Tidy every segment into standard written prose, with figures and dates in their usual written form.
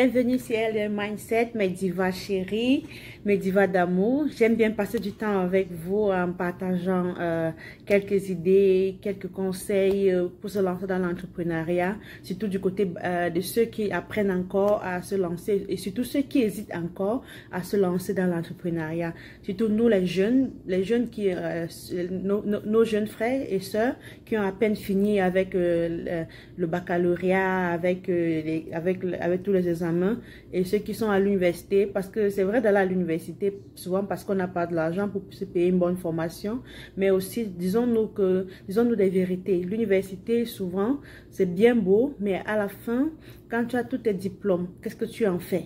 Bienvenue sur LM Mindset, mes divas chéries, mes divas d'amour. J'aime bien passer du temps avec vous en partageant quelques idées, quelques conseils pour se lancer dans l'entrepreneuriat, surtout du côté de ceux qui apprennent encore à se lancer et surtout ceux qui hésitent encore à se lancer dans l'entrepreneuriat. Surtout nous les jeunes qui, nos jeunes frères et sœurs qui ont à peine fini avec le baccalauréat, avec tous les examens, et ceux qui sont à l'université, parce que c'est vrai d'aller à l'université souvent parce qu'on n'a pas de l'argent pour se payer une bonne formation, mais aussi disons-nous des vérités. L'université souvent c'est bien beau, mais à la fin quand tu as tous tes diplômes, qu'est-ce que tu en fais?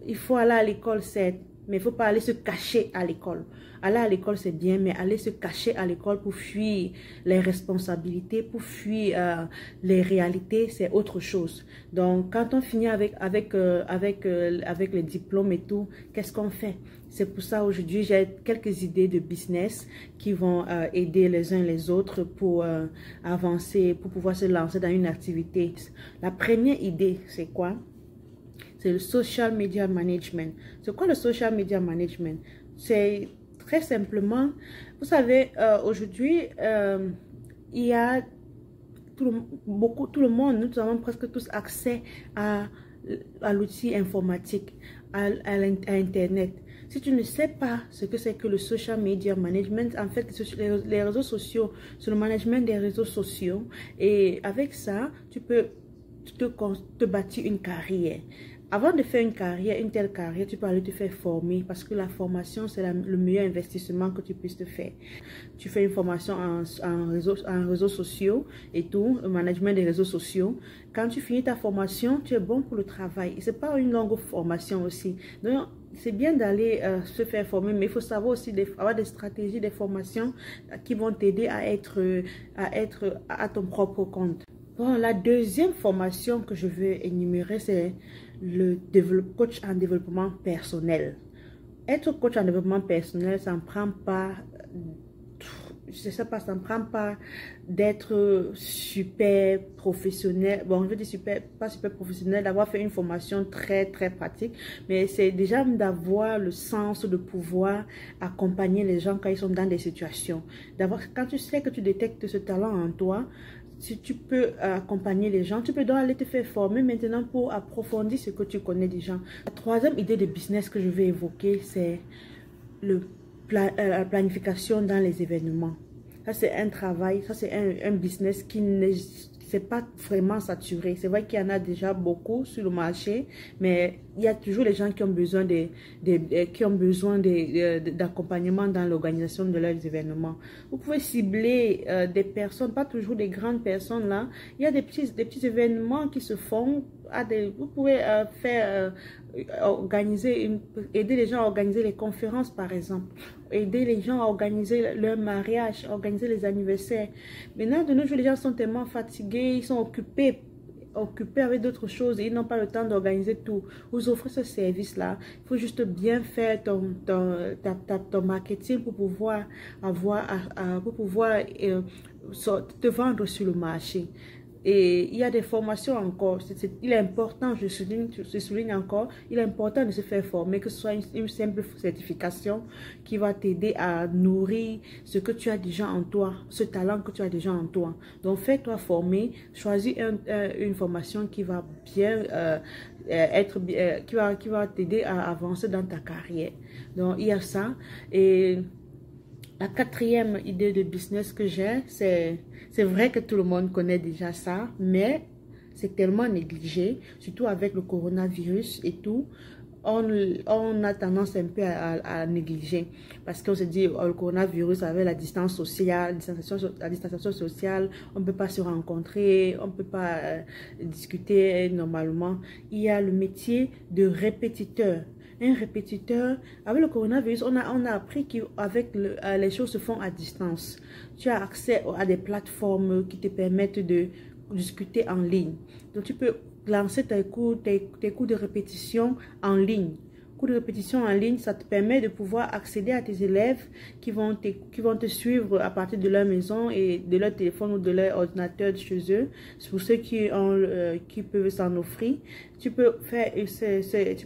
Il faut aller à l'école, certes, mais il ne faut pas aller se cacher à l'école. Aller à l'école, c'est bien, mais aller se cacher à l'école pour fuir les responsabilités, pour fuir les réalités, c'est autre chose. Donc, quand on finit avec les diplômes et tout, qu'est-ce qu'on fait? C'est pour ça, aujourd'hui, j'ai quelques idées de business qui vont aider les uns les autres pour avancer, pour pouvoir se lancer dans une activité. La première idée, c'est quoi? C'est le social media management. C'est quoi le social media management? C'est très simplement, vous savez, aujourd'hui, il y a tout le monde, nous avons presque tous accès à l'outil informatique, à Internet. Si tu ne sais pas ce que c'est que le social media management, en fait, les réseaux sociaux, c'est le management des réseaux sociaux. Et avec ça, tu peux te bâtir une carrière. Avant de faire une telle carrière, tu peux aller te faire former parce que la formation, c'est le meilleur investissement que tu puisses te faire. Tu fais une formation en réseaux sociaux et tout, le management des réseaux sociaux. Quand tu finis ta formation, tu es bon pour le travail. Et ce n'est pas une longue formation aussi. Donc, c'est bien d'aller se faire former, mais il faut savoir aussi avoir des stratégies, des formations qui vont t'aider à être à ton propre compte. Bon, la deuxième formation que je veux énumérer, c'est le coach en développement personnel. Être coach en développement personnel, ça ne prend pas, je sais pas, ça ne prend pas d'être super professionnel. Bon, je veux dire pas super professionnel, d'avoir fait une formation très pratique, mais c'est déjà d'avoir le sens de pouvoir accompagner les gens quand ils sont dans des situations. Quand tu sais que tu détectes ce talent en toi, si tu peux accompagner les gens, tu peux donc aller te faire former maintenant pour approfondir ce que tu connais déjà. La troisième idée de business que je vais évoquer, c'est la planification dans les événements. Ça, c'est un travail, ça, c'est un business qui n'est pas vraiment saturé. C'est vrai qu'il y en a déjà beaucoup sur le marché, mais il y a toujours les gens qui ont besoin d'accompagnement dans l'organisation de leurs événements. Vous pouvez cibler des personnes, pas toujours des grandes personnes là. Il y a des petits événements qui se font. Vous pouvez aider les gens à organiser les conférences par exemple, aider les gens à organiser leur mariage, organiser les anniversaires. Maintenant, de nos jours, les gens sont tellement fatigués, ils sont occupés avec d'autres choses et ils n'ont pas le temps d'organiser tout. Vous offrez ce service-là. Il faut juste bien faire ton marketing pour pouvoir te vendre sur le marché. Et il y a des formations encore. Il est important, je souligne encore, il est important de se faire former, que ce soit une simple certification qui va t'aider à nourrir ce que tu as déjà en toi, ce talent que tu as déjà en toi. Donc fais-toi former, choisis une formation qui va bien qui va t'aider à avancer dans ta carrière. Donc il y a ça. Et la quatrième idée de business que j'ai, c'est vrai que tout le monde connaît déjà ça, mais c'est tellement négligé, surtout avec le coronavirus et tout. On a tendance un peu à négliger parce qu'on se dit le coronavirus avec la distance sociale, la distanciation sociale, on ne peut pas se rencontrer, on ne peut pas discuter normalement. Il y a le métier de répétiteur. Un répétiteur, avec le coronavirus, on a appris qu'avec les choses se font à distance. Tu as accès à des plateformes qui te permettent de discuter en ligne. Donc, tu peux lancer tes cours de répétition en ligne cours de répétition en ligne, ça te permet de pouvoir accéder à tes élèves qui vont te suivre à partir de leur maison et de leur téléphone ou de leur ordinateur de chez eux. C'est pour ceux qui peuvent s'en offrir. Tu peux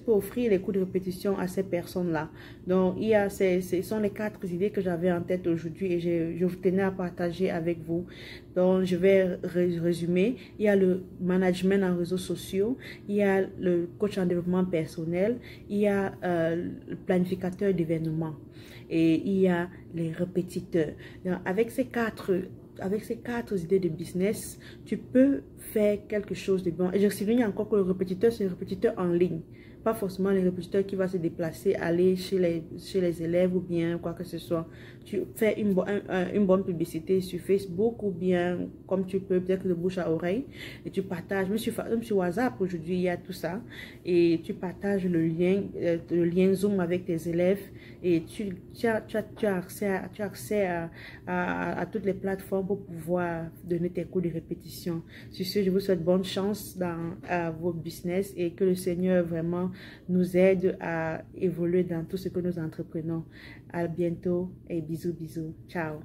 offrir les cours de répétition à ces personnes-là. Donc, ce sont les 4 idées que j'avais en tête aujourd'hui et je vous tenais à partager avec vous. Donc, je vais résumer. Il y a le management en réseaux sociaux, il y a le coach en développement personnel, il y a le planificateur d'événements et il y a les répétiteurs. Donc, avec ces quatre idées de business, tu peux faire quelque chose de bon. Et je souligne encore que le répétiteur, c'est un répétiteur en ligne. Pas forcément les répétiteurs qui va se déplacer, aller chez les élèves ou bien quoi que ce soit. Tu fais une bonne publicité sur Facebook ou bien comme tu peux, peut-être de bouche à oreille. Et tu partages, même sur WhatsApp aujourd'hui, il y a tout ça. Et tu partages le lien Zoom avec tes élèves. Et tu as accès à toutes les plateformes pour pouvoir donner tes cours de répétition. Sur ce, je vous souhaite bonne chance dans vos business et que le Seigneur vraiment nous aide à évoluer dans tout ce que nous entreprenons. À bientôt et bisous, bisous. Ciao.